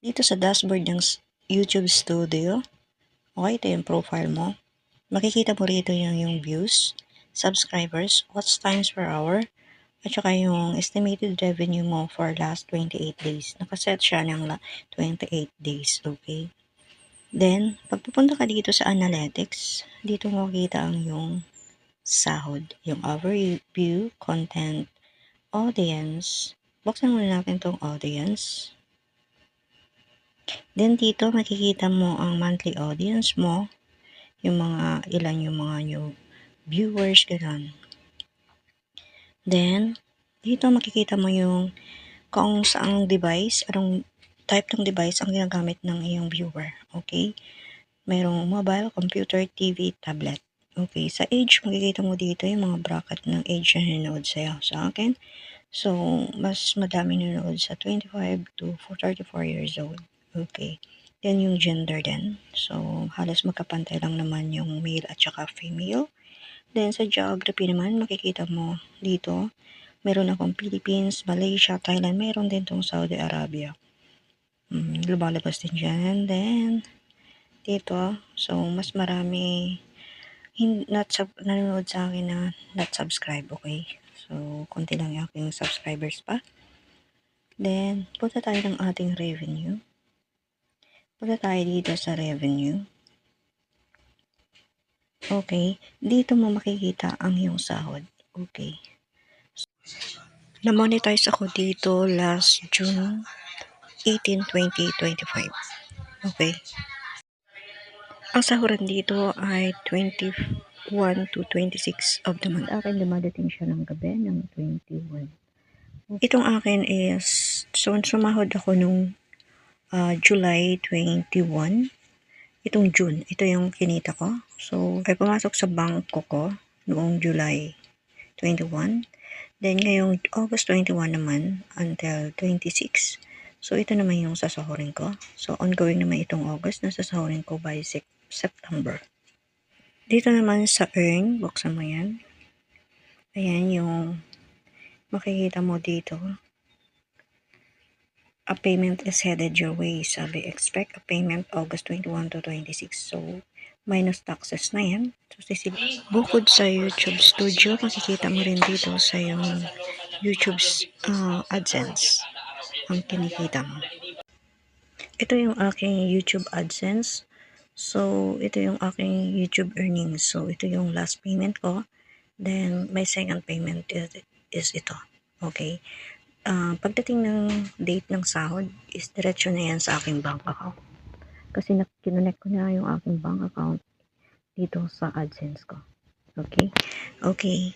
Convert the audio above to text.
Dito sa dashboard ng YouTube Studio, okay, ito yung profile mo. Makikita mo rito yung views, subscribers, watch times per hour, at saka yung estimated revenue mo for last 28 days. Nakaset siya ng 28 days, okay? Then, pagpupunta ka dito sa analytics, dito mo makikita ang yung sahod, yung overview, content, audience. Buksan muna natin tong audience. Then, dito makikita mo ang monthly audience mo, yung mga, ilan yung mga new viewers, gano'n. Then, dito makikita mo yung kung saang device, anong type ng device ang ginagamit ng iyong viewer. Okay? Mayroong mobile, computer, TV, tablet. Okay, sa age, makikita mo dito yung mga bracket ng age na nanonood sa'yo. Sa akin, so, mas madami nanonood sa 25 to 34 years old. Okay. Then, yung gender din. So, halos magkapantay lang naman yung male at saka female. Then, sa geography naman, makikita mo dito, meron akong Philippines, Malaysia, Thailand, meron din tong Saudi Arabia. Lumalabas din dyan. Then, dito, so, mas marami nanonood sa akin na not subscribe, okay? So, konti lang yung aking subscribers pa. Then, punta tayo ng ating revenue. Punta tayo dito sa revenue. Okay, dito mo makikita ang iyong sahod. Okay. Na-monetize ako dito last June 18, 2025. Okay. Ang sahuran dito ay 21 to 26 of the month. Akin dumadating siya ng gabi ng 21. Itong akin is, so sumahod ako nung July 21. Itong June, ito yung kinita ko. So, ay pumasok sa bangko ko noong July 21. Then, ngayong August 21 naman until 26. So, ito naman yung sasahurin ko. So, ongoing naman itong August na sasahurin ko by September. Dito naman sa earn, buksan mo yan. Ayan yung makikita mo dito. A payment is headed your way. Sabi, expect a payment August 21 to 26. So, minus taxes na yan. So, bukod sa YouTube Studio, makikita mo rin dito sa yung YouTube AdSense ang kinikita mo. Ito yung aking YouTube AdSense. So, ito yung aking YouTube earnings. So, ito yung last payment ko. Then, my second payment is ito. Okay? Pagdating ng date ng sahod, is diretso na yan sa aking bank account. Kasi kinonect ko na yung aking bank account dito sa AdSense ko. Okay? Okay.